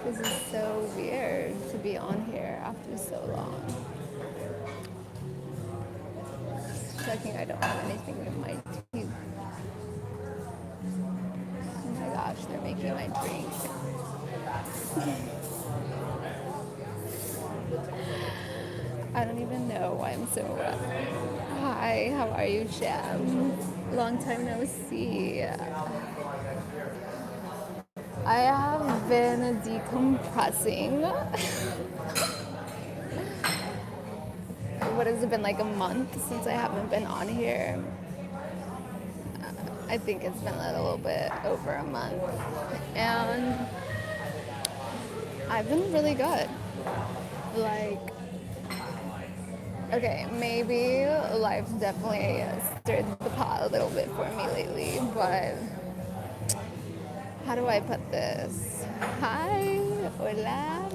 This is so weird to be on here after so long. Checking I don't have anything in my teeth. Oh my gosh, they're making my drink. I don't even know why I'm so rough. Hi, how are you, Shem? Long time no see. I have been decompressing. What has it been, like a month since I haven't been on here? I think it's been a little bit over a month. And I've been really good. Like, okay, maybe life's definitely stirred the pot a little bit for me lately, but how do I put this? Hi, hola.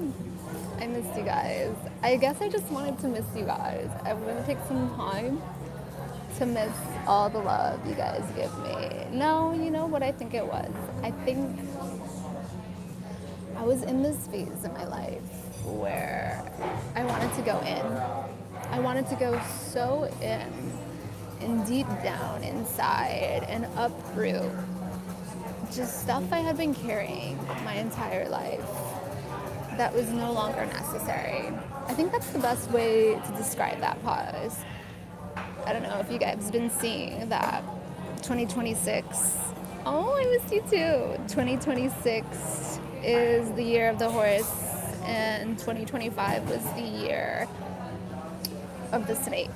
I missed you guys. I guess I just wanted to miss you guys. I'm gonna take some time to miss all the love you guys give me. No, you know what I think it was? I think I was in this phase in my life where I wanted to go in. I wanted to go so in and deep down inside and uproot just stuff I had been carrying my entire life that was no longer necessary. I think that's the best way to describe that pause. I don't know if you guys have been seeing that 2026. Oh, I missed you too. 2026 is the year of the horse, and 2025 was the year of the snake.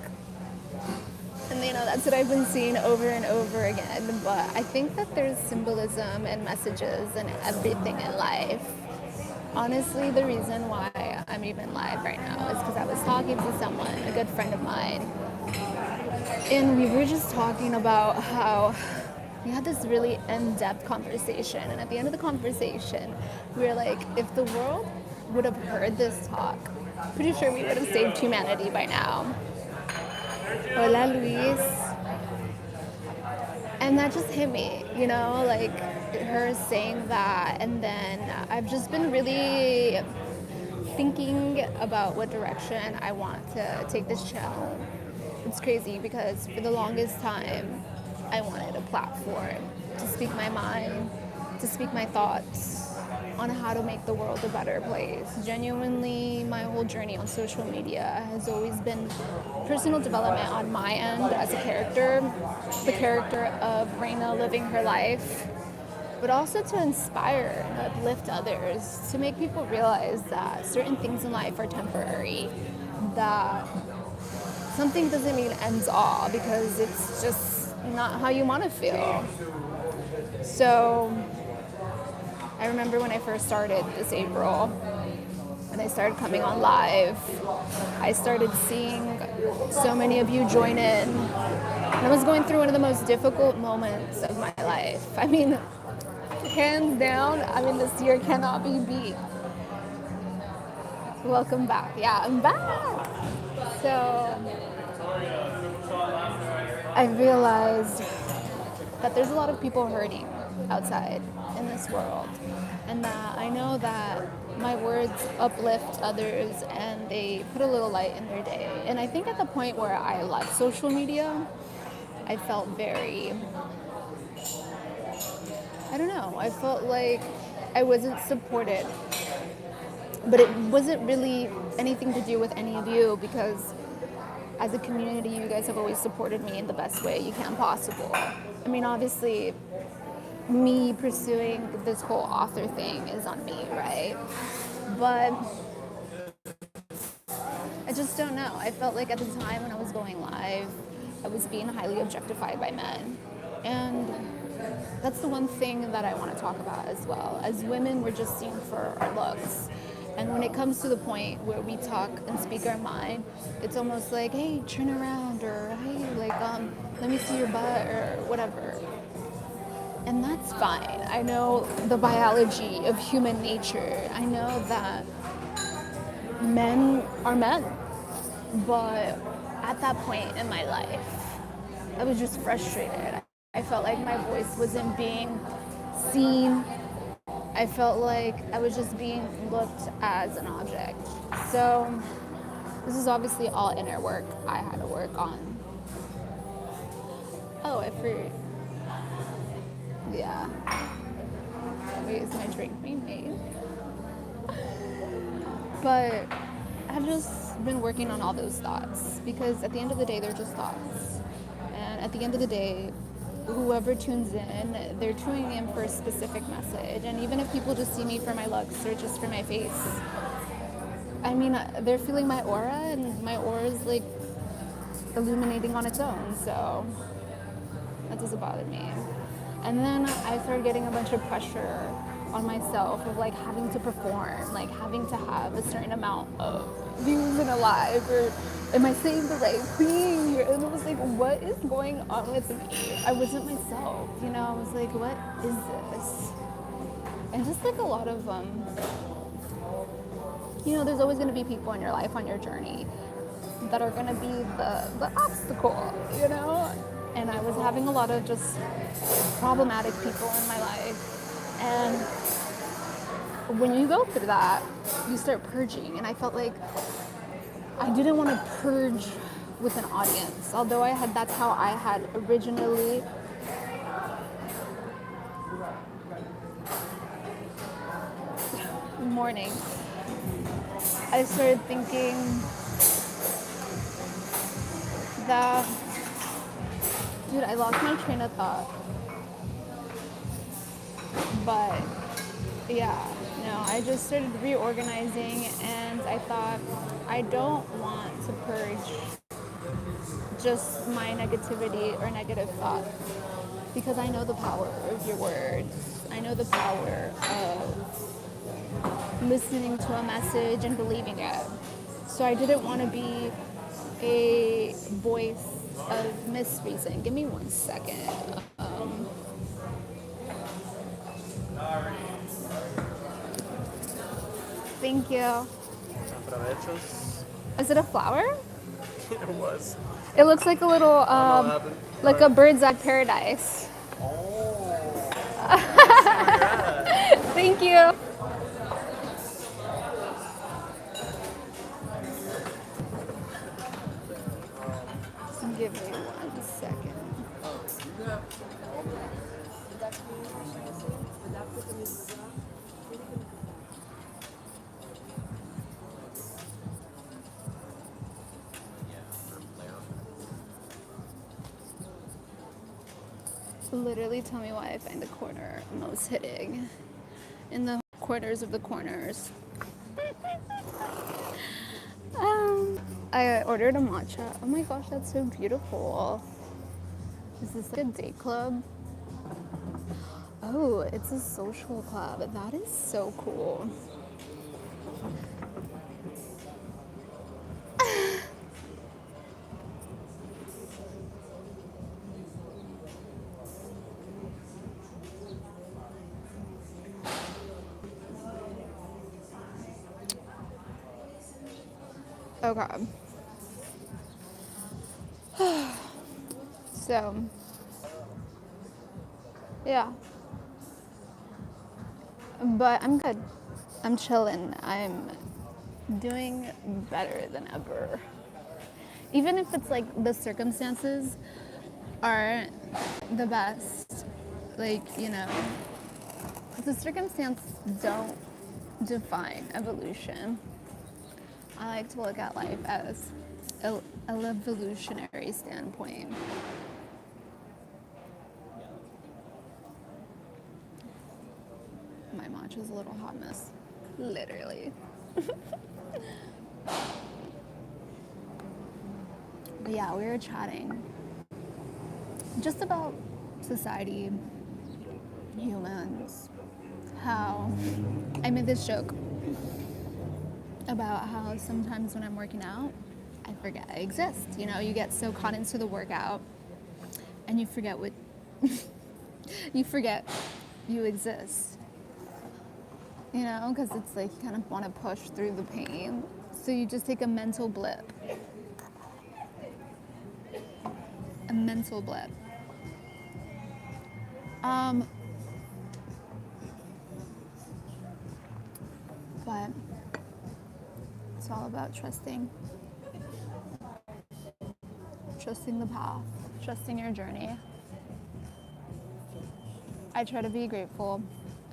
And you know, that's what I've been seeing over and over again. But I think that there's symbolism and messages and everything in life. Honestly, the reason why I'm even live right now is because I was talking to someone, a good friend of mine, and we were just talking about how we had this really in-depth conversation. And at the end of the conversation, we were like, if the world would have heard this talk, pretty sure we would have saved humanity by now. Hola, Luis. And that just hit me, you know, like her saying that. And then I've just been really thinking about what direction I want to take this channel. It's crazy because for the longest time, I wanted a platform to speak my mind, to speak my thoughts on how to make the world a better place. Genuinely, my whole journey on social media has always been personal development on my end as a character, the character of Reina living her life, but also to inspire and uplift others, to make people realize that certain things in life are temporary, that something doesn't mean ends all because it's just not how you want to feel. So I remember when I first started this April, and I started coming on live, I started seeing so many of you join in. And I was going through one of the most difficult moments of my life. I mean, hands down, this year cannot be beat. Welcome back. Yeah, I'm back. So I realized that there's a lot of people hurting outside in this world, and that I know that my words uplift others and they put a little light in their day. And I think at the point where I left social media, I felt very, I don't know, I felt like I wasn't supported. But it wasn't really anything to do with any of you, because as a community, you guys have always supported me in the best way you can possible. I mean, obviously, me pursuing this whole author thing is on me, right? But I just don't know. I felt like at the time when I was going live, I was being highly objectified by men. And that's the one thing that I want to talk about as well. As women, we're just seen for our looks. And when it comes to the point where we talk and speak our mind, it's almost like, hey, turn around, or hey, let me see your butt, or whatever. And that's fine. I know the biology of human nature. I know that men are men. But at that point in my life, I was just frustrated. I felt like my voice wasn't being seen. I felt like I was just being looked as an object. So this is obviously all inner work I had to work on. Oh, I forgot. Yeah. Wait, is my drink being made? But I've just been working on all those thoughts because at the end of the day, they're just thoughts. And at the end of the day, whoever tunes in, they're tuning in for a specific message. And even if people just see me for my looks or just for my face, I mean, they're feeling my aura, and my aura is like illuminating on its own. So that doesn't bother me. And then I started getting a bunch of pressure on myself of like having to perform, like having to have a certain amount of views in a live, or am I saying the right thing? And it was like, what is going on with me? I wasn't myself, you know. I was like, what is this? And just like a lot of you know, there's always going to be people in your life on your journey that are going to be the obstacle, you know. And I was having a lot of just problematic people in my life. And when you go through that, you start purging. And I felt like I didn't want to purge with an audience, although that's how I had originally morning. I started thinking that, dude, I lost my train of thought. But yeah, no, I just started reorganizing, and I thought I don't want to purge just my negativity or negative thoughts, because I know the power of your words. I know the power of listening to a message and believing it. So I didn't want to be a voice of misreason. Give me 1 second. Thank you. Is it a flower? It was. It looks like a little, like a bird's eye paradise. Oh. I see where you're at. Thank you. Give me 1 second. Literally tell me why I find the corner most hitting in the corners of the corners. I ordered a matcha. Oh my gosh, that's so beautiful. Is this like a day club? Oh, it's a social club. That is so cool. Okay. So, yeah. But I'm good. I'm chilling. I'm doing better than ever. Even if it's like the circumstances aren't the best, like, you know, the circumstance don't define evolution. I like to look at life as an evolutionary standpoint. My matcha's a little hot mess, literally. But yeah, we were chatting just about society, humans, how I made this joke about how sometimes when I'm working out, I forget I exist. You know, you get so caught into the workout and you forget what you forget you exist. You know, because it's like you kind of want to push through the pain. So you just take a mental blip. A mental blip. But it's all about trusting the path, trusting your journey. I try to be grateful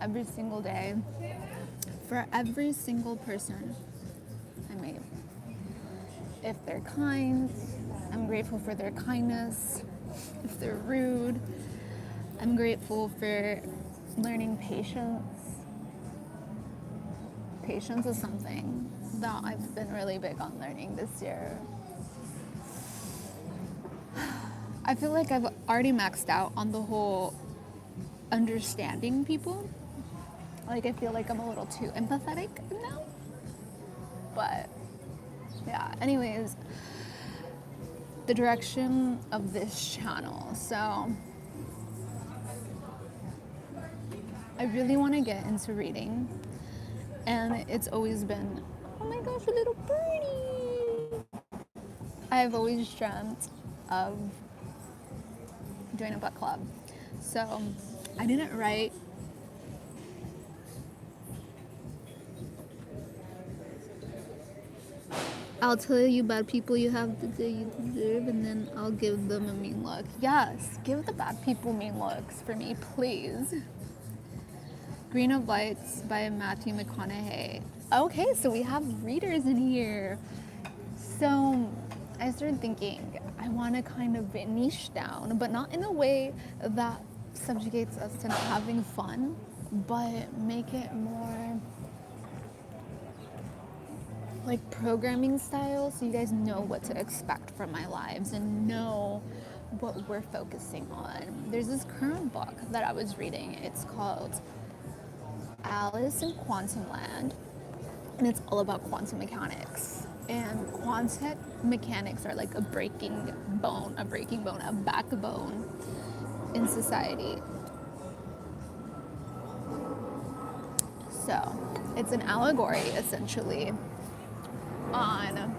every single day for every single person I meet. If they're kind, I'm grateful for their kindness. If they're rude, I'm grateful for learning patience. Patience is something that I've been really big on learning this year. I feel like I've already maxed out on the whole understanding people. Like, I feel like I'm a little too empathetic now. But yeah, anyways, the direction of this channel. So I really want to get into reading, and it's always been, oh my gosh, a little birdie. I've always dreamt of doing a book club. So I didn't write I'll tell you bad people you have the day you deserve, and then I'll give them a mean look. Yes, give the bad people mean looks for me, please. Green of Lights by Matthew McConaughey. Okay, so we have readers in here. So I started thinking, I want to kind of niche down, but not in a way that subjugates us to not having fun, but make it more like programming style, so you guys know what to expect from my lives and know what we're focusing on. There's this current book that I was reading. It's called Alice in Quantum Land, and it's all about quantum mechanics. And quantum mechanics are like a backbone in society. So it's an allegory essentially on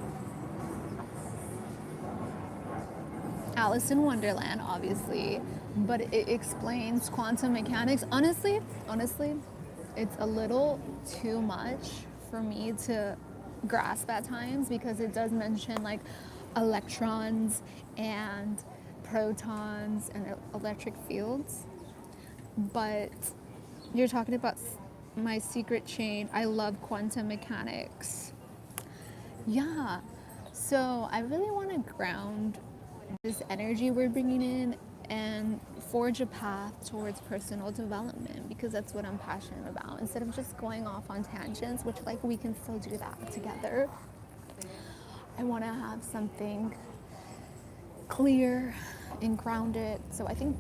Alice in Wonderland, obviously, but it explains quantum mechanics. Honestly, it's a little too much for me to grasp at times, because it does mention like electrons and protons and electric fields. But you're talking about my secret chain. I love quantum mechanics. Yeah, so I really want to ground this energy we're bringing in and forge a path towards personal development, because that's what I'm passionate about. Instead of just going off on tangents, which like we can still do that together, I want to have something clear and grounded. So I think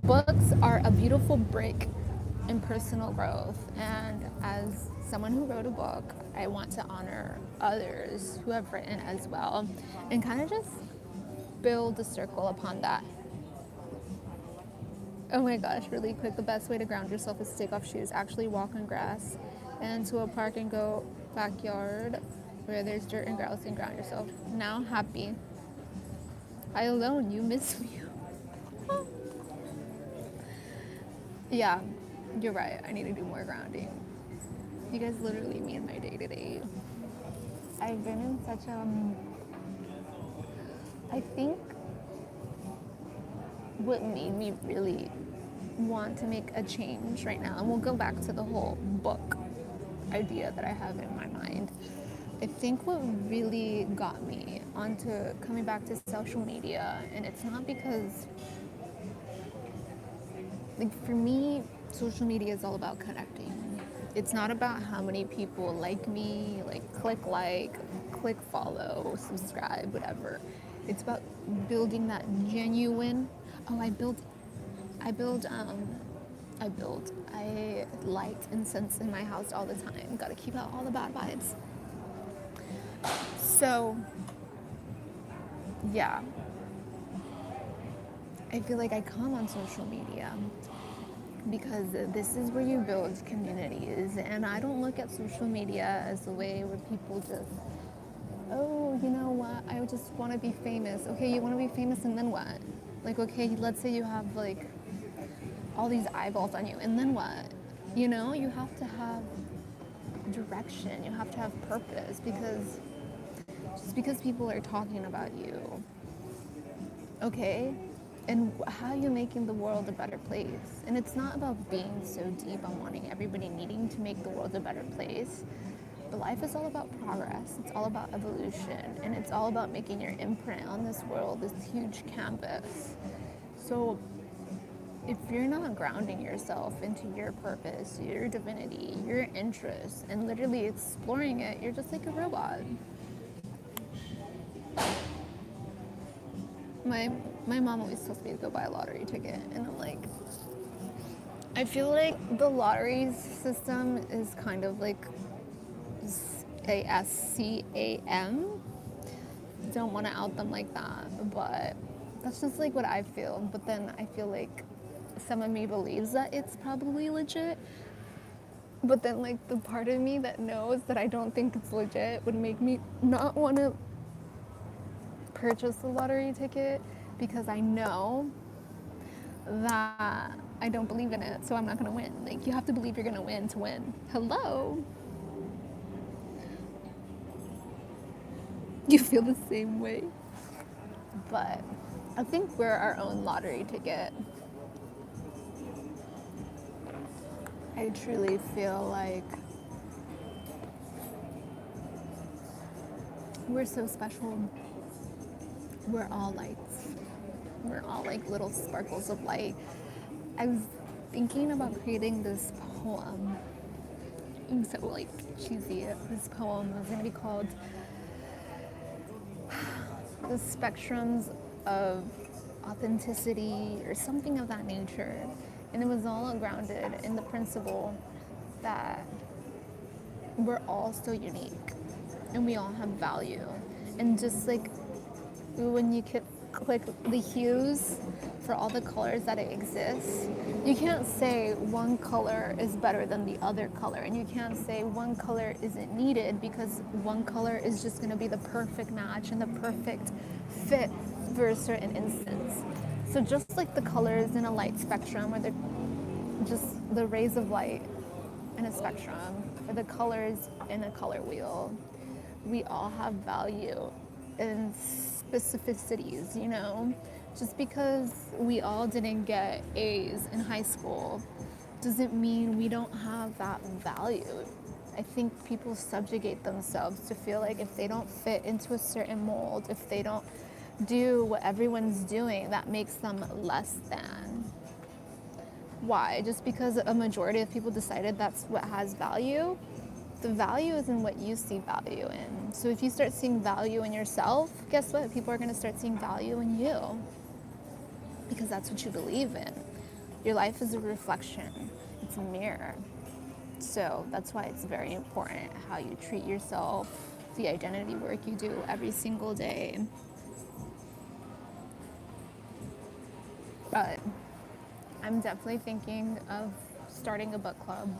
books are a beautiful brick in personal growth, and as someone who wrote a book, I want to honor others who have written as well, and kind of just build a circle upon that. Oh my gosh, really quick, the best way to ground yourself is to take off shoes, actually walk on grass, and to a park and go backyard where there's dirt and grass, and ground yourself. Now happy. I alone, you miss me. Yeah, you're right, I need to do more grounding. You guys literally mean my day to day. I've been in such I think what made me really want to make a change right now, and we'll go back to the whole book idea that I have in my mind. I think what really got me onto coming back to social media, and it's not because, like, for me, social media is all about connecting. It's not about how many people like me, click follow, subscribe, whatever. It's about building that genuine. I light incense in my house all the time. Gotta keep out all the bad vibes. So, yeah. I feel like I come on social media because this is where you build communities, and I don't look at social media as a way where people just, oh, you know what, I just want to be famous. Okay, you want to be famous, and then what? Like, okay, let's say you have like all these eyeballs on you, and then what? You know, you have to have direction, you have to have purpose, because just because people are talking about you, okay? And how are you making the world a better place? And it's not about being so deep on wanting everybody needing to make the world a better place. But life is all about progress. It's all about evolution. And it's all about making your imprint on this world, this huge canvas. So if you're not grounding yourself into your purpose, your divinity, your interests, and literally exploring it, you're just like a robot. My mom always tells me to go buy a lottery ticket, and I'm like, I feel like the lottery system is kind of like a scam. Don't want to out them like that, but that's just like what I feel. But then I feel like some of me believes that it's probably legit. But then like the part of me that knows that I don't think it's legit would make me not want to purchase the lottery ticket, because I know that I don't believe in it, so I'm not gonna win. Like, you have to believe you're gonna win to win. Hello? You feel the same way? But I think we're our own lottery ticket. I truly feel like we're so special. We're all lights. We're all like little sparkles of light. I was thinking about creating this poem. I'm so like cheesy. This poem was gonna be called The Spectrums of Authenticity or something of that nature. And it was all grounded in the principle that we're all so unique and we all have value. And just like when you click the hues for all the colors that exist, you can't say one color is better than the other color, and you can't say one color isn't needed, because one color is just going to be the perfect match and the perfect fit for a certain instance. So just like the colors in a light spectrum, or just the rays of light in a spectrum, or the colors in a color wheel, we all have value and specificities, you know? Just because we all didn't get A's in high school doesn't mean we don't have that value. I think people subjugate themselves to feel like if they don't fit into a certain mold, if they don't do what everyone's doing, that makes them less than. Why? Just because a majority of people decided that's what has value? The value is in what you see value in. So if you start seeing value in yourself, guess what? People are going to start seeing value in you, because that's what you believe in. Your life is a reflection. It's a mirror. So that's why it's very important how you treat yourself, the identity work you do every single day. But I'm definitely thinking of starting a book club.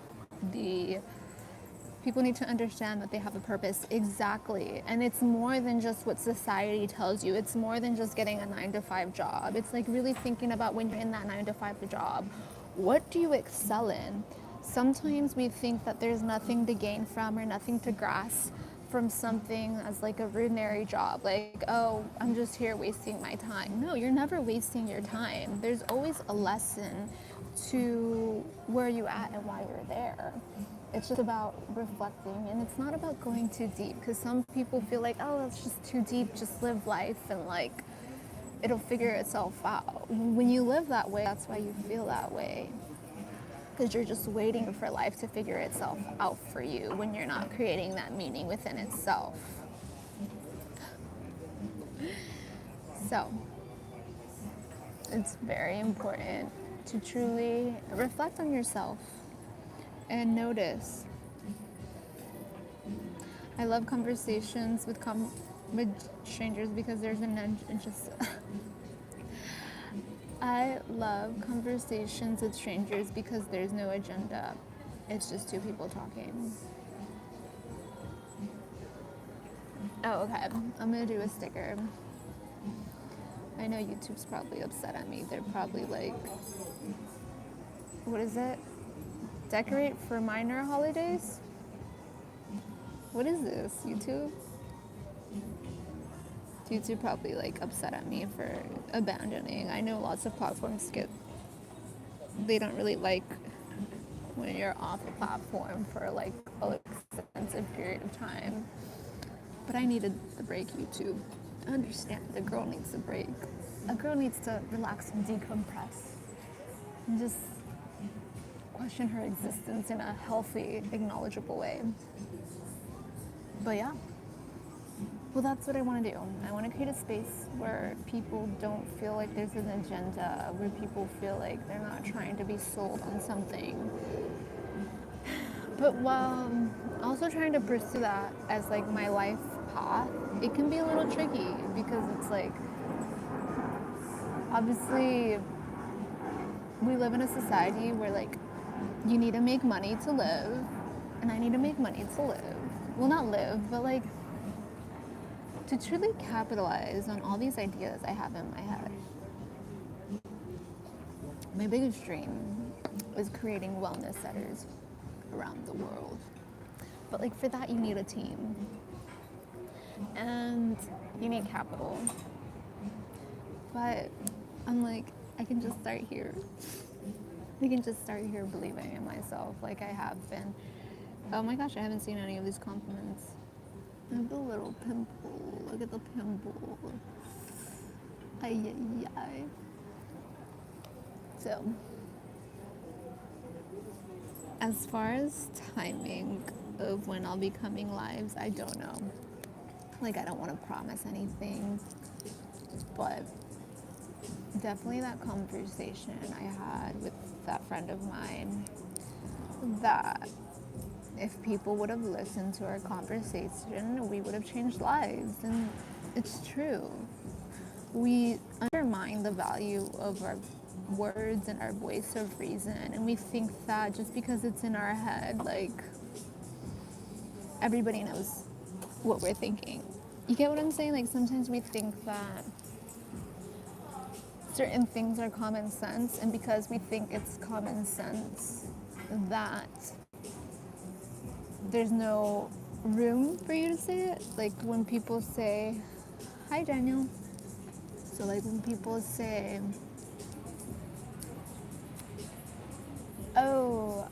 People need to understand that they have a purpose. Exactly. And it's more than just what society tells you. It's more than just getting a 9-to-5 job. It's like really thinking about when you're in that 9-to-5 job, what do you excel in? Sometimes we think that there's nothing to gain from or nothing to grasp from something as like a rudimentary job. Like, oh, I'm just here wasting my time. No, you're never wasting your time. There's always a lesson to where you at and why you're there. It's just about reflecting, and it's not about going too deep, because some people feel like, oh, it's just too deep, just live life and like it'll figure itself out. When you live that way, that's why you feel that way, because you're just waiting for life to figure itself out for you when you're not creating that meaning within itself. So it's very important to truly reflect on yourself and notice. I love conversations with strangers because there's I love conversations with strangers because there's no agenda. It's just two people talking. Oh, okay. I'm gonna do a sticker. I know YouTube's probably upset at me. They're probably like, what is it? decorate for minor holidays. What is this, YouTube? YouTube probably like upset at me for abandoning. I know lots of platforms they don't really like when you're off a platform for like an extensive period of time. But I needed the break, YouTube. I understand a girl needs a break. A girl needs to relax and decompress and just question her existence in a healthy, acknowledgeable way. But yeah. Well, that's what I want to do. I want to create a space where people don't feel like there's an agenda, where people feel like they're not trying to be sold on something. But while also trying to pursue that as like my life path, it can be a little tricky because it's like, obviously, we live in a society where like you need to make money to live, and I need to make money to live. Well, not live, but like to truly capitalize on all these ideas I have in my head. My biggest dream is creating wellness centers around the world. But like for that you need a team. And you need capital. But I'm like, I can just start here. I can just start here believing in myself like I have been. Oh my gosh, I haven't seen any of these compliments. I have a little pimple. Look at the pimple. Ay, ay, ay. So, as far as timing of when I'll be coming lives, I don't know. Like, I don't want to promise anything, but definitely that conversation I had with that friend of mine, that if people would have listened to our conversation, we would have changed lives. And it's true. We undermine the value of our words and our voice of reason, and we think that just because it's in our head, like, everybody knows what we're thinking. You get what I'm saying? Like, sometimes we think that certain things are common sense, and because we think it's common sense, that there's no room for you to say it. Like when people say, hi Daniel. So like when people say, oh,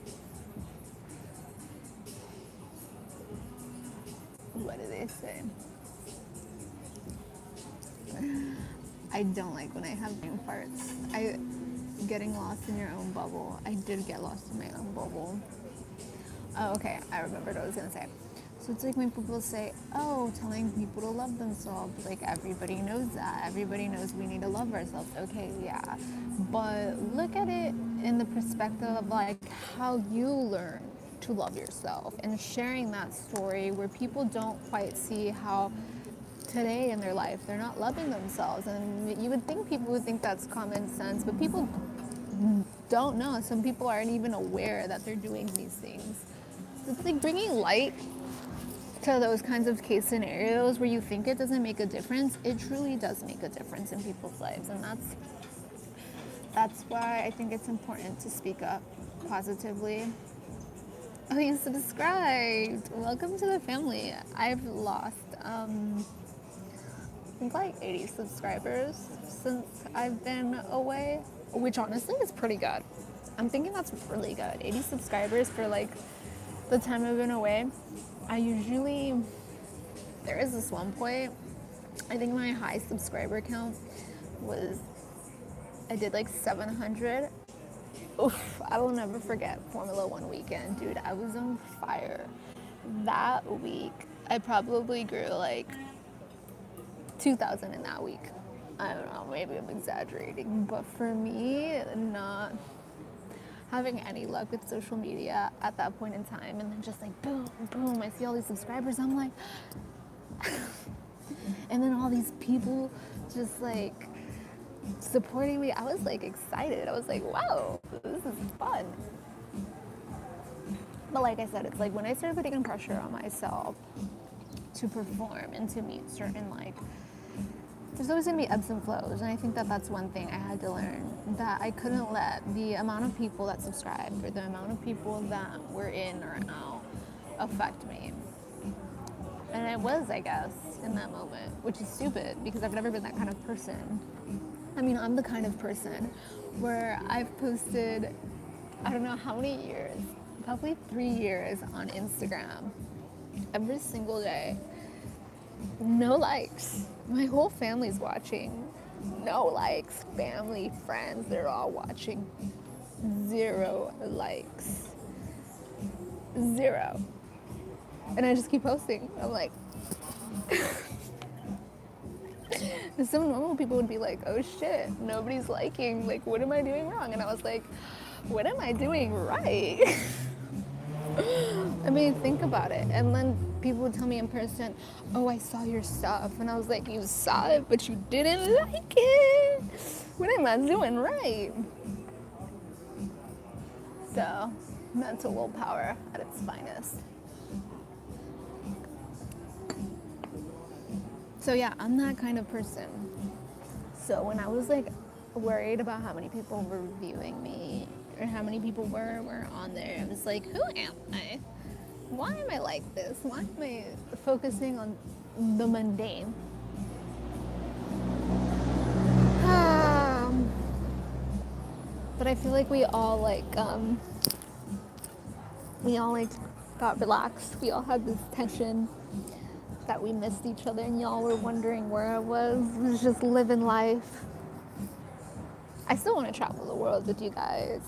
what do they say? I don't like when I have brain farts. Getting lost in your own bubble. I did get lost in my own bubble. Oh, okay, I remembered what I was gonna say. So it's like when people say, oh, telling people to love themselves, like everybody knows that. Everybody knows we need to love ourselves. Okay, yeah. But look at it in the perspective of like how you learn to love yourself and sharing that story where people don't quite see how today in their life they're not loving themselves. And you would think people would think that's common sense, but people don't know. Some people aren't even aware that they're doing these things. It's like bringing light to those kinds of case scenarios where you think it doesn't make a difference. It truly does make a difference in people's lives, and that's why I think it's important to speak up positively. Oh, you subscribed. Welcome to the family. I've lost I think like 80 subscribers since I've been away, which honestly is pretty good. I'm thinking that's really good. 80 subscribers for like the time I've been away. There is this one point, I think my high subscriber count was, I did like 700. Oof, I will never forget Formula One weekend, dude. I was on fire. That week, I probably grew like 2,000 in that week. I don't know, maybe I'm exaggerating, but for me, not having any luck with social media at that point in time, and then just like boom, boom, I see all these subscribers, I'm like, and then all these people just like supporting me. I was like excited. I was like, wow, this is fun. But like I said, it's like when I started putting pressure on myself to perform and to meet certain like there's always going to be ebbs and flows, and I think that that's one thing I had to learn, that I couldn't let the amount of people that subscribed or the amount of people that were in or out affect me. And I was, I guess, in that moment, which is stupid because I've never been that kind of person. I mean, I'm the kind of person where I've posted, I don't know how many years, probably 3 years on Instagram, every single day. No likes. My whole family's watching. No likes. Family, friends, they're all watching. 0 likes. 0. And I just keep posting. I'm like, some normal people would be like, oh shit, nobody's liking. Like, what am I doing wrong? And I was like, what am I doing right? I mean, think about it. And then people would tell me in person, oh, I saw your stuff. And I was like, you saw it, but you didn't like it. What am I doing right? So, mental willpower at its finest. So yeah, I'm that kind of person. So when I was like worried about how many people were viewing me or how many people were on there, I was like, who am I? Why am I like this? Why am I focusing on the mundane? But I feel like we all got relaxed. We all had this tension that we missed each other, and y'all were wondering where I was just living life. I still want to travel the world with you guys.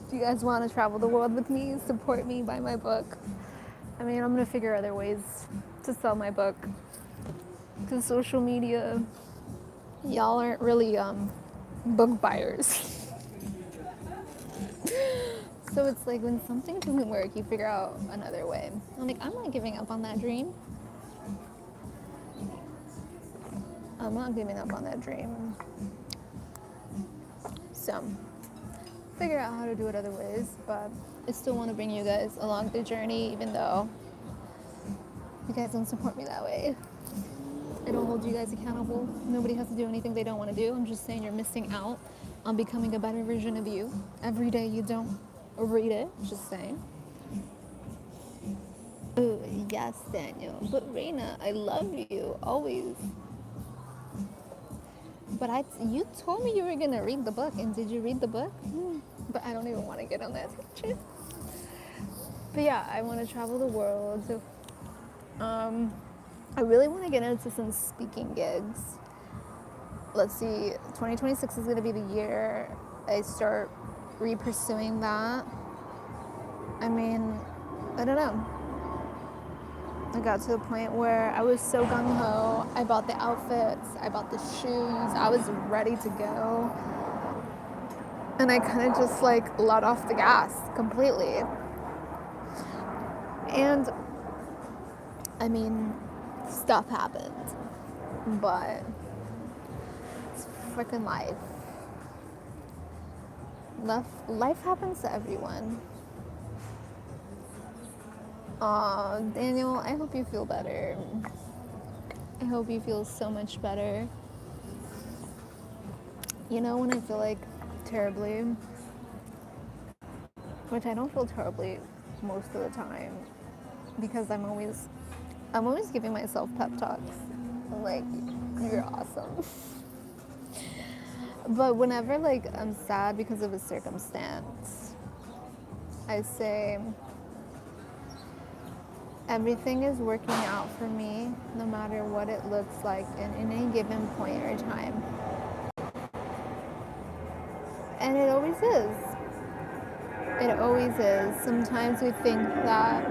Do you guys want to travel the world with me? Support me, buy my book. I mean, I'm going to figure other ways to sell my book. Because social media, y'all aren't really book buyers. So it's like when something doesn't work, you figure out another way. I'm like, I'm not giving up on that dream. I'm not giving up on that dream. So, figure out how to do it other ways, but I still want to bring you guys along the journey, even though you guys don't support me that way. I don't hold you guys accountable. Nobody has to do anything they don't want to do. I'm just saying you're missing out on becoming a better version of you. Every day you don't read it, just saying. Oh, yes, Daniel. But Reina, I love you, always. But you told me you were going to read the book, and did you read the book? But I don't even want to get on that tangent. But yeah, I want to travel the world. So, I really want to get into some speaking gigs. Let's see, 2026 is going to be the year I start re-pursuing that. I mean, I don't know. I got to the point where I was so gung-ho. I bought the outfits, I bought the shoes, I was ready to go. And I kind of just like let off the gas completely. And I mean, stuff happened, but it's freaking life. Life happens to everyone. Aw, Daniel, I hope you feel better. I hope you feel so much better. You know, when I feel like terribly, which I don't feel terribly most of the time, because I'm always giving myself pep talks. I'm like, you're awesome. But whenever like I'm sad because of a circumstance, I say, everything is working out for me, no matter what it looks like in any given point or time. And it always is. It always is. Sometimes we think that,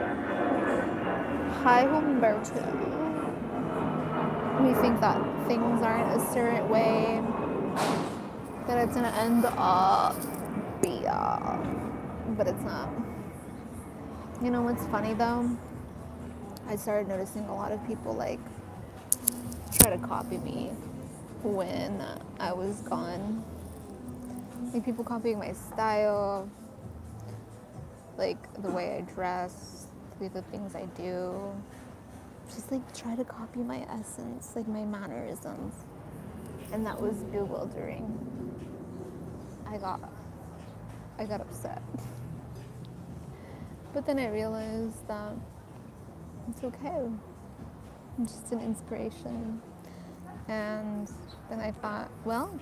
hi Humberto, we think that things aren't a certain way, that it's gonna end up be all, but it's not. You know what's funny though? I started noticing a lot of people like try to copy me when I was gone. Like people copying my style, like the way I dress, the things I do. just like try to copy my essence, like my mannerisms. And that was bewildering. I got upset. But then I realized that it's okay. I'm just an inspiration. And then I thought, well,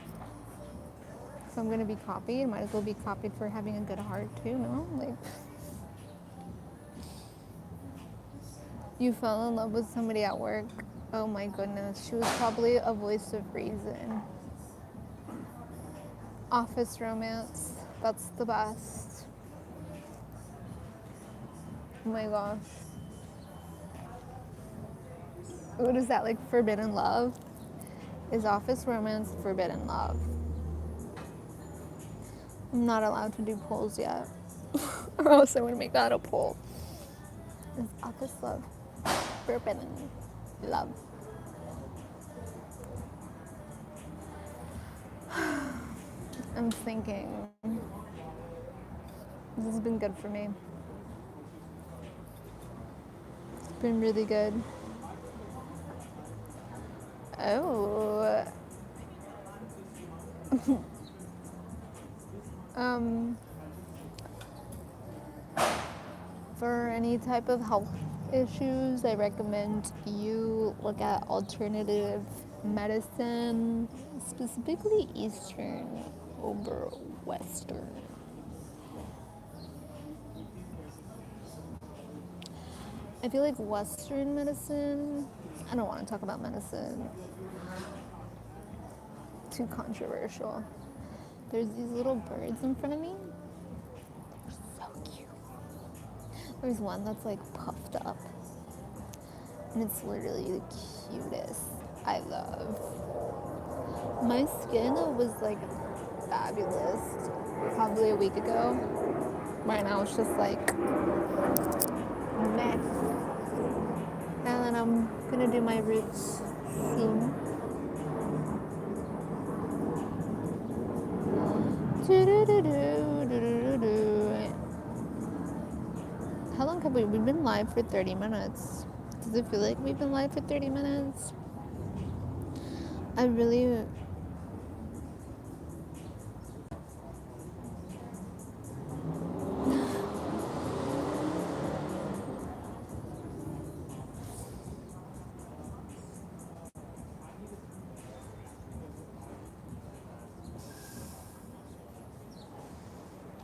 if I'm gonna be copied, might as well be copied for having a good heart too, no? Like, you fell in love with somebody at work. Oh my goodness, she was probably a voice of reason. Office romance, that's the best. Oh my gosh. What is that, like forbidden love? Is office romance forbidden love? I'm not allowed to do polls yet. Or else I would make that a poll. Is office love forbidden love? I'm thinking. This has been good for me. It's been really good. Oh. For any type of health issues, I recommend you look at alternative medicine, specifically Eastern over Western. I feel like Western medicine, I don't want to talk about medicine, too controversial. There's these little birds in front of me. They're so cute. There's one that's like puffed up. And it's literally the cutest. I love. My skin was like fabulous probably a week ago. Right now it's just like meh. And then I'm gonna do my roots soon. How long have we've been live for 30 minutes? Does it feel like we've been live for 30 minutes? I really...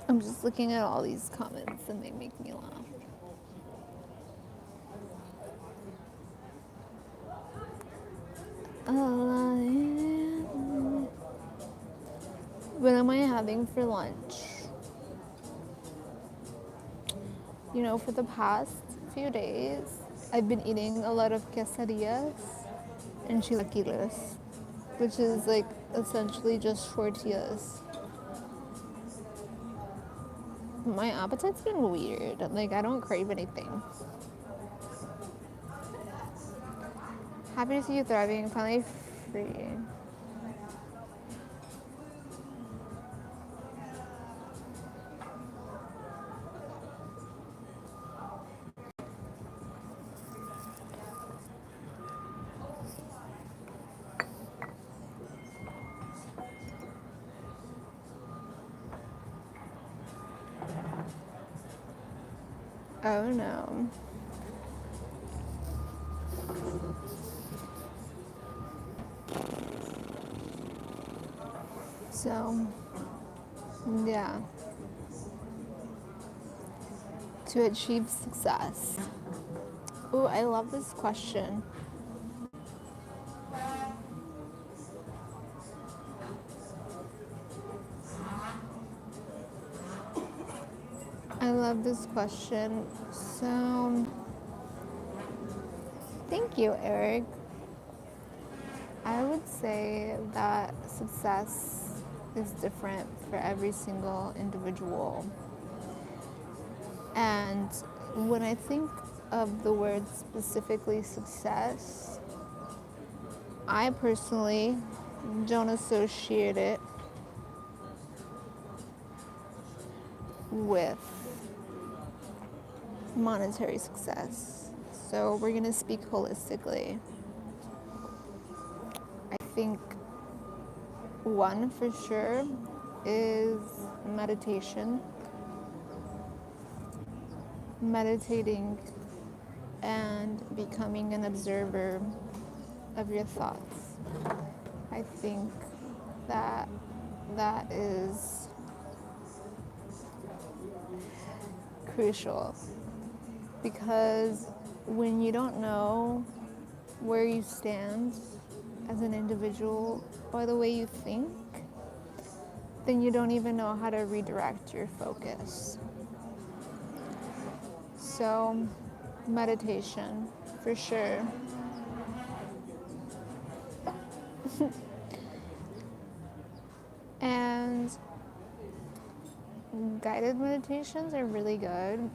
I'm just looking at all these comments and they make me laugh. What am I having for lunch? You know, for the past few days, I've been eating a lot of quesadillas and chilaquiles, which is like essentially just tortillas. My appetite's been weird. Like, I don't crave anything. Happy to see you thriving. Finally free. Oh no. So, yeah. To achieve success. Oh, I love this question. I love this question. So, thank you, Eric. I would say that success is different for every single individual. And when I think of the word specifically success, I personally don't associate it with monetary success. So we're going to speak holistically. I think one for sure is meditation. Meditating and becoming an observer of your thoughts. I think that that is crucial, because when you don't know where you stand as an individual by the way you think, then you don't even know how to redirect your focus. So, meditation, for sure. And guided meditations are really good.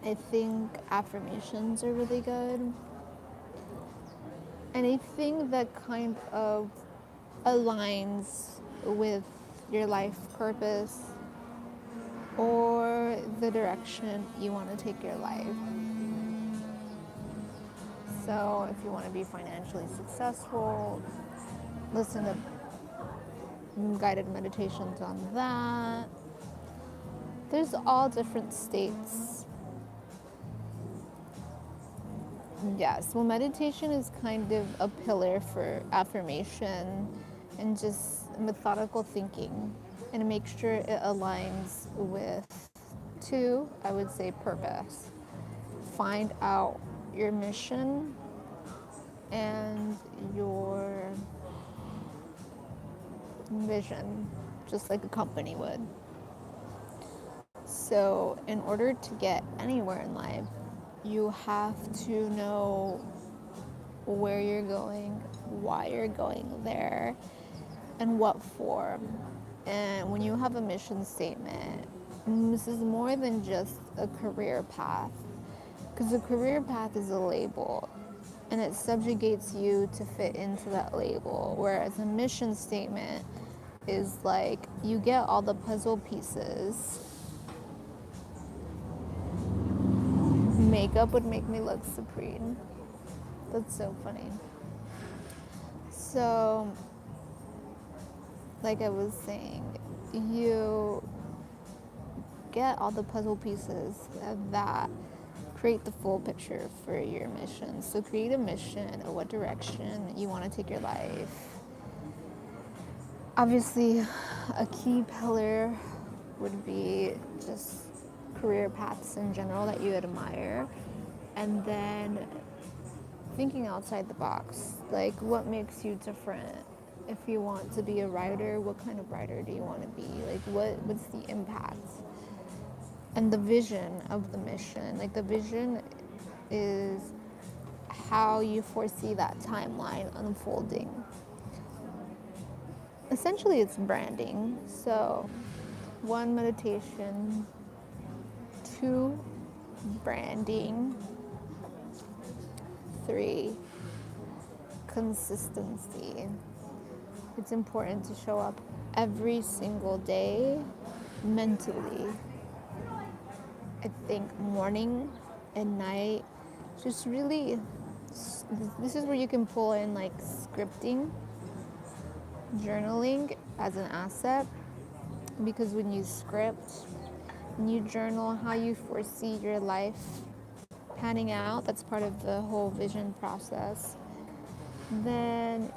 I think affirmations are really good. Anything that kind of aligns with your life purpose or the direction you want to take your life. So if you want to be financially successful, listen to guided meditations on that. There's all different states. Yes, well, meditation is kind of a pillar for affirmation and just methodical thinking, and make sure it aligns with two, I would say, purpose. Find out your mission and your vision, just like a company would. So, in order to get anywhere in life, you have to know where you're going, why you're going there, and what for. And when you have a mission statement, this is more than just a career path, because a career path is a label and it subjugates you to fit into that label, whereas a mission statement is like you get all the puzzle pieces. Makeup would make me look supreme. That's so funny. So, like I was saying, you get all the puzzle pieces that create the full picture for your mission. So create a mission of what direction you want to take your life. Obviously, a key pillar would be just career paths in general that you admire, and then thinking outside the box, like what makes you different. If you want to be a writer, what kind of writer do you want to be? Like what's the impact? And the vision of the mission. Like the vision is how you foresee that timeline unfolding. Essentially it's branding. So 1, meditation, 2, branding, 3, consistency. It's important to show up every single day mentally. I think morning and night, just really, this is where you can pull in like scripting, journaling as an asset, because when you script and you journal how you foresee your life panning out, that's part of the whole vision process, then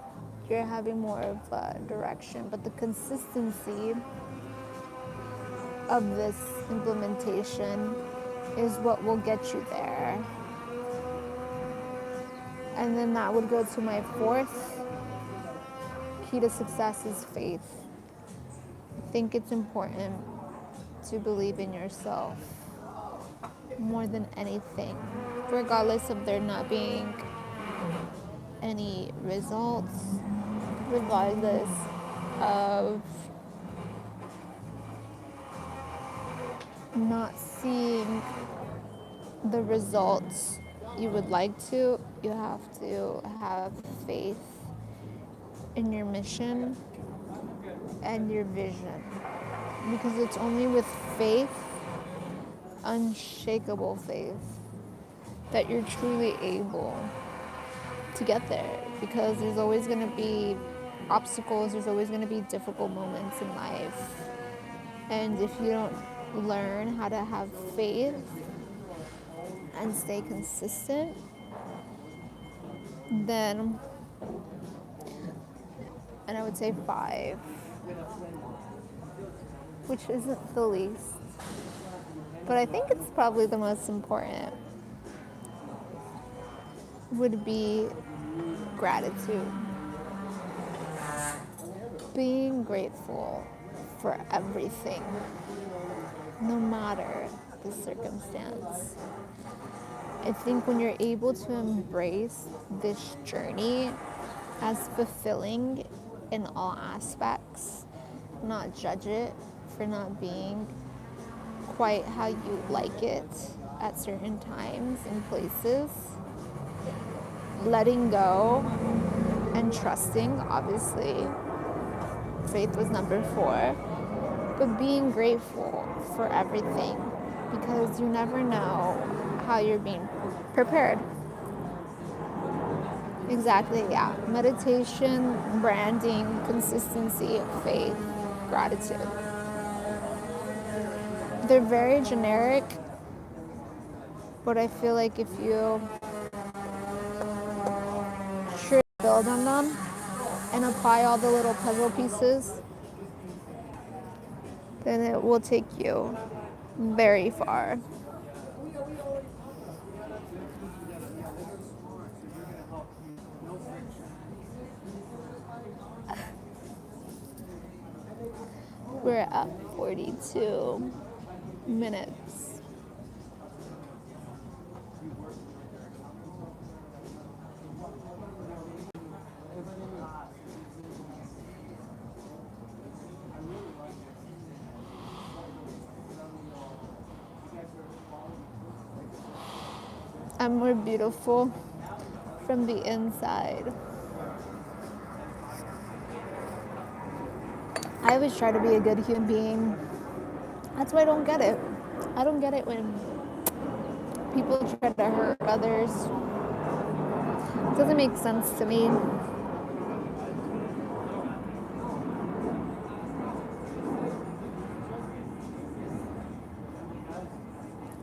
you're having more of a direction. But the consistency of this implementation is what will get you there. And then that would go to my 4th key to success is faith. I think it's important to believe in yourself more than anything, regardless of there not being any results, regardless of not seeing the results you would like to. You have to have faith in your mission and your vision, because it's only with faith, unshakable faith, that you're truly able to get there, because there's always going to be obstacles, there's always going to be difficult moments in life. And if you don't learn how to have faith and stay consistent, then, and I would say 5, which isn't the least, but I think it's probably the most important, would be gratitude. Being grateful for everything, no matter the circumstance. I think when you're able to embrace this journey as fulfilling in all aspects, not judge it for not being quite how you like it at certain times and places, letting go and trusting, obviously, faith was number 4, but being grateful for everything, because you never know how you're being prepared. Exactly, yeah. Meditation, branding, consistency, faith, gratitude. They're very generic, but I feel like if you truly build on them and apply all the little puzzle pieces, then it will take you very far. We're at 42 minutes. I'm more beautiful from the inside. I always try to be a good human being. That's why I don't get it. I don't get it when people try to hurt others. It doesn't make sense to me.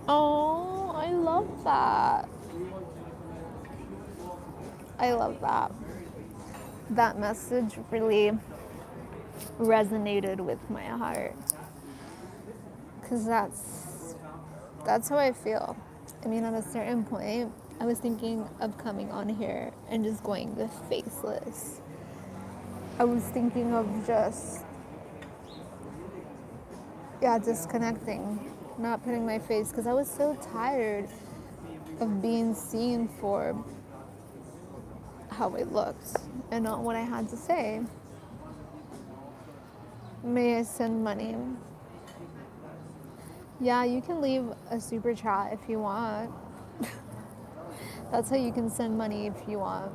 Oh, I love that. I love that. That message really resonated with my heart, because that's how I feel. I mean, at a certain point, I was thinking of coming on here and just going the faceless. I was thinking of just, disconnecting, not putting my face, because I was so tired of being seen for how I looked and not what I had to say. May I send money? Yeah, you can leave a super chat if you want. That's how you can send money if you want.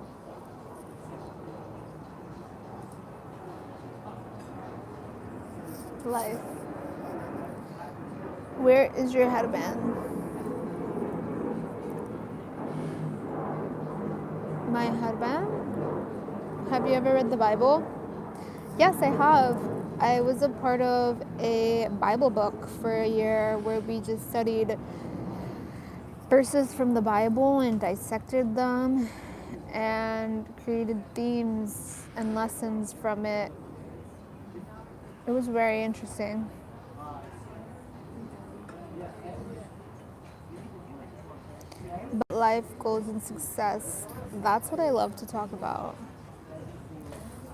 Life. Where is your headband? My headband? Have you ever read the Bible? Yes, I have. I was a part of a Bible book for a year where we just studied verses from the Bible and dissected them and created themes and lessons from it. It was very interesting. But life, goals, and success, that's what I love to talk about.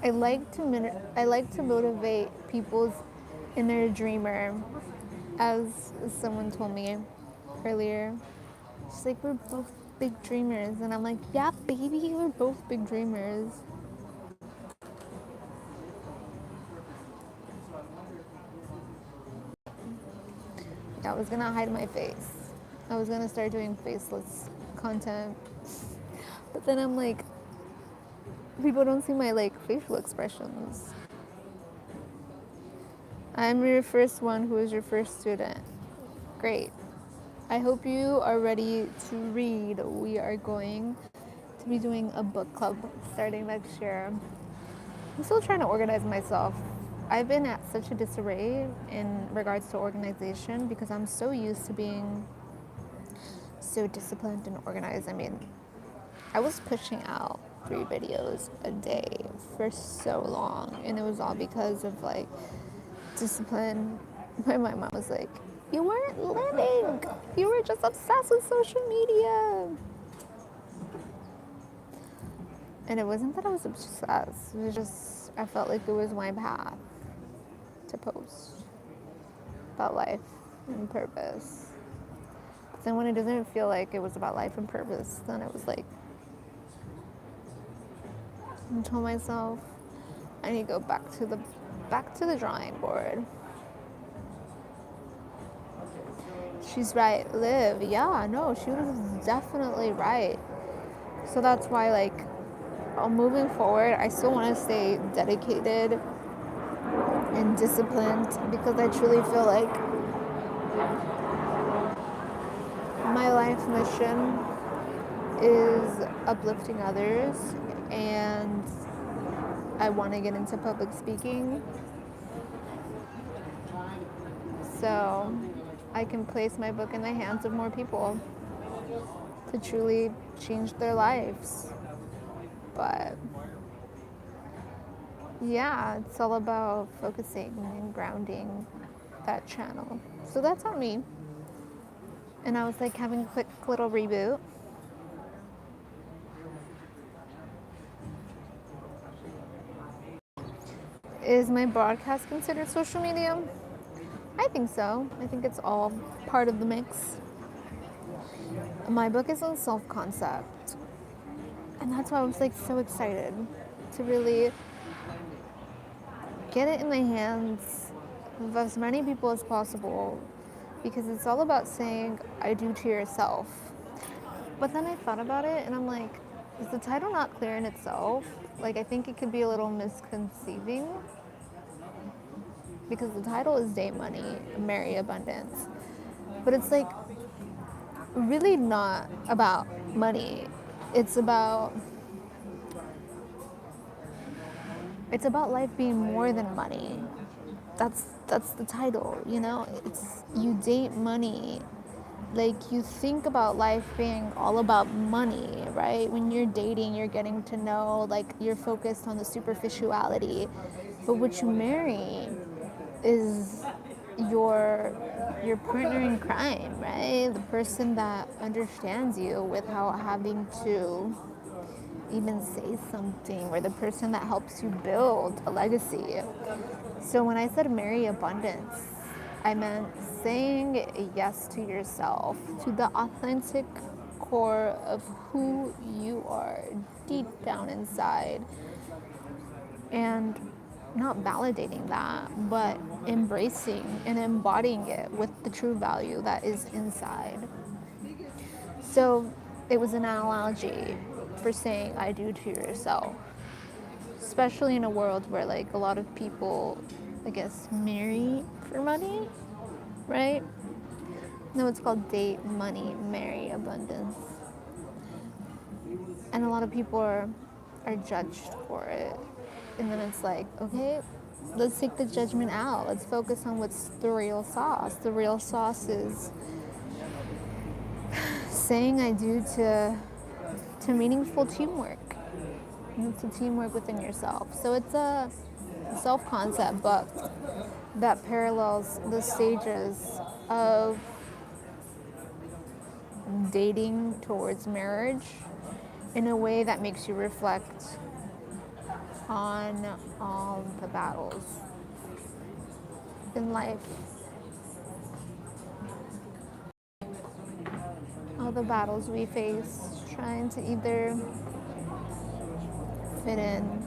I like to motivate people's inner dreamer, as someone told me earlier. She's like, we're both big dreamers. And I'm like, yeah, baby, we're both big dreamers. Yeah, I was gonna hide my face. I was gonna start doing faceless content. But then I'm like, people don't see my facial expressions. I'm your first one. Who is your first student? Great. I hope you are ready to read. We are going to be doing a book club starting next year. I'm still trying to organize myself. I've been at such a disarray in regards to organization because I'm so used to being so disciplined and organized. I mean, I was pushing out 3 videos a day for so long, and it was all because of like discipline. My mom was like, "You weren't living. You were just obsessed with social media." And it wasn't that I was obsessed. It was just I felt like it was my path to post about life and purpose. But then when it doesn't feel like it was about life and purpose, then it was like I told myself I need to go back to the drawing board. She's right, live. Yeah, no, she was definitely right. So that's why, like, moving forward, I still want to stay dedicated and disciplined because I truly feel like my life mission is uplifting others, and I want to get into public speaking so I can place my book in the hands of more people to truly change their lives. But yeah, it's all about focusing and grounding that channel. So that's on me. And I was like having a quick little reboot. Is my broadcast considered social media? I think so. I think it's all part of the mix. My book is on self-concept. And that's why I was like so excited to really get it in the hands of as many people as possible because it's all about saying I do to yourself. But then I thought about it and I'm like, is the title not clear in itself? Like, I think it could be a little misconceiving because the title is Date Money, Marry Abundance. But it's like really not about money. It's about life being more than money. That's the title, you know? It's you date money. Like you think about life being all about money, right? When you're dating, you're getting to know, like you're focused on the superficiality. But what you marry is your partner in crime, right? The person that understands you without having to even say something, or the person that helps you build a legacy. So when I said marry abundance, I meant saying yes to yourself, to the authentic core of who you are deep down inside, and not validating that, but embracing and embodying it with the true value that is inside. So it was an analogy for saying I do to yourself, especially in a world where like a lot of people, I guess, marry for money, right? No, it's called Date Money, Marry Abundance. And a lot of people are judged for it. And then it's like, okay, let's take the judgment out. Let's focus on what's the real sauce. The real sauce is saying I do to meaningful teamwork. It's a teamwork within yourself. So it's a self-concept book that parallels the stages of dating towards marriage in a way that makes you reflect on all the battles in life. All the battles we face trying to either fit in.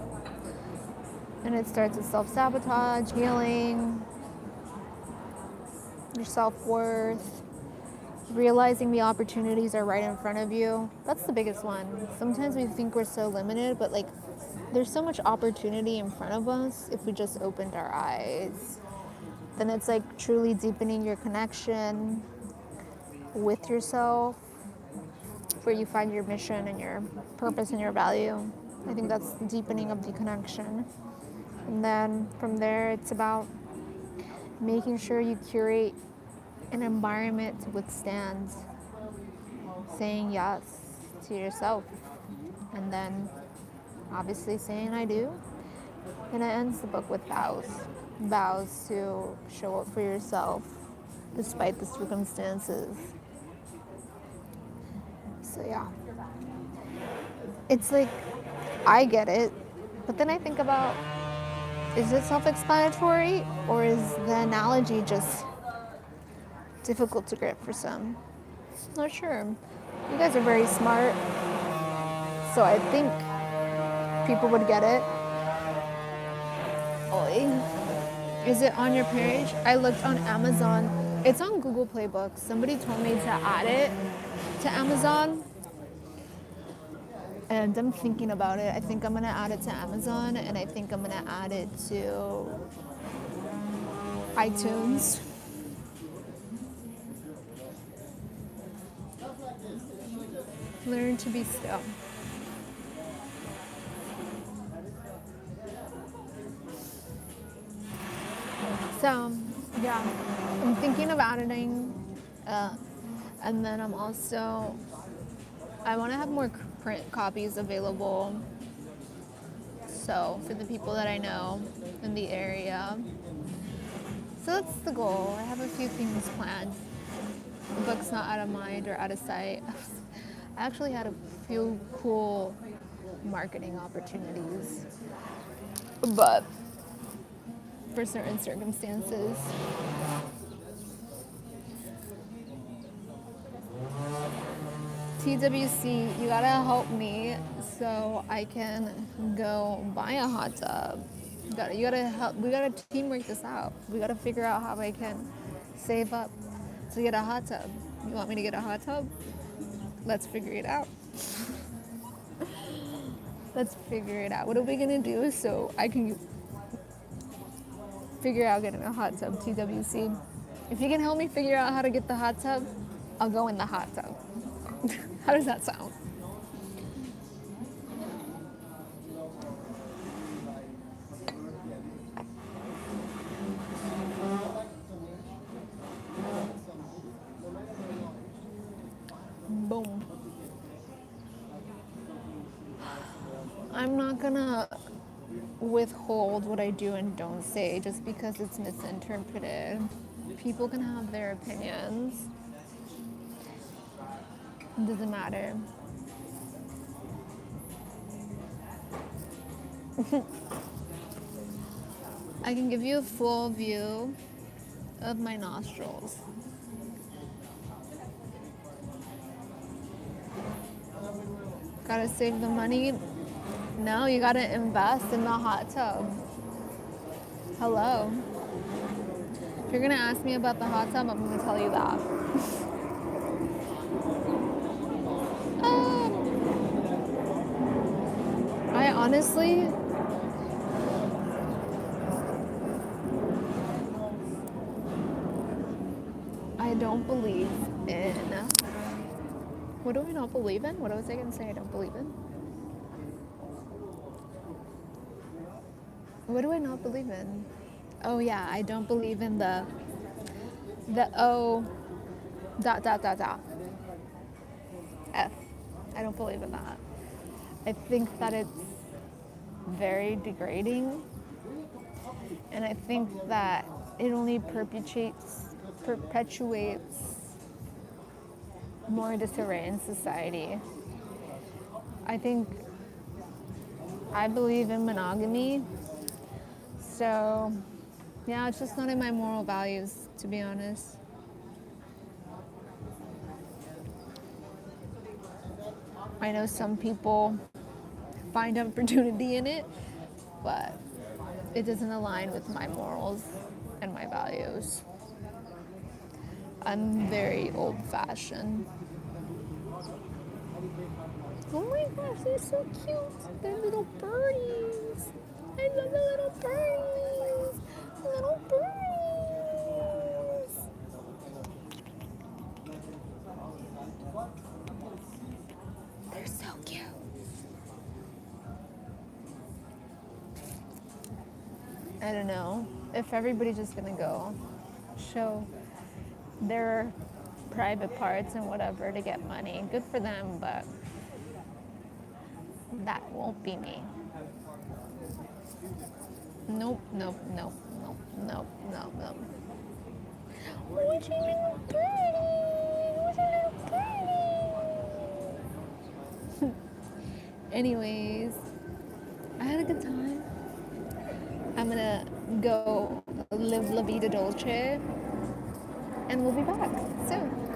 And it starts with self-sabotage, healing, your self-worth, realizing the opportunities are right in front of you. That's the biggest one. Sometimes we think we're so limited, but like there's so much opportunity in front of us if we just opened our eyes. Then it's like truly deepening your connection, with yourself, where you find your mission and your purpose and your value. I think that's the deepening of the connection. And then from there, it's about making sure you curate an environment to withstand saying yes to yourself. And then obviously saying I do. And it ends the book with vows. Vows to show up for yourself despite the circumstances. So yeah. It's like, I get it, but then I think about, is it self-explanatory, or is the analogy just difficult to grip for some? Not sure. You guys are very smart, so I think people would get it. Is it on your page? I looked on Amazon. It's on Google Play Books. Somebody told me to add it to Amazon. And I'm thinking about it. I think I'm gonna add it to Amazon, and I think I'm gonna add it to iTunes. Learn to be still. So, yeah, I'm thinking of editing, and then I want to have more print copies available. So, for the people that I know in the area. So that's the goal. I have a few things planned. The book's not out of mind or out of sight. I actually had a few cool marketing opportunities, but for certain circumstances. TWC, you gotta help me so I can go buy a hot tub. You gotta help. We gotta teamwork this out. We gotta figure out how I can save up to get a hot tub. You want me to get a hot tub? Let's figure it out. Let's figure it out. What are we gonna do so I can figure out getting a hot tub, TWC? If you can help me figure out how to get the hot tub, I'll go in the hot tub. How does that sound? Boom. I'm not gonna withhold what I do and don't say just because it's misinterpreted. People can have their opinions. It doesn't matter. I can give you a full view of my nostrils. Gotta save the money. No, you gotta invest in the hot tub. Hello. If you're gonna ask me about the hot tub, I'm gonna tell you that. I honestly, I don't believe in. What do I not believe in? What was I gonna say I don't believe in? What do I not believe in? Oh yeah, I don't believe in the O dot dot dot dot F. I don't believe in that. I think that it's very degrading, and I think that it only perpetuates more disarray in society. I believe in monogamy, so yeah, it's just not in my moral values, to be honest. I know some people find opportunity in it, but it doesn't align with my morals and my values. I'm very old-fashioned. Oh my gosh, they're so cute. They're little birdies. I love the little birdies. Little birdies. I don't know. If everybody's just gonna go show their private parts and whatever to get money, good for them, but that won't be me. Nope, nope, nope, nope, nope, nope, nope. Would you look pretty? Would you look pretty? Anyways, I had a good time. I'm gonna go live La Vida Dolce, and we'll be back soon.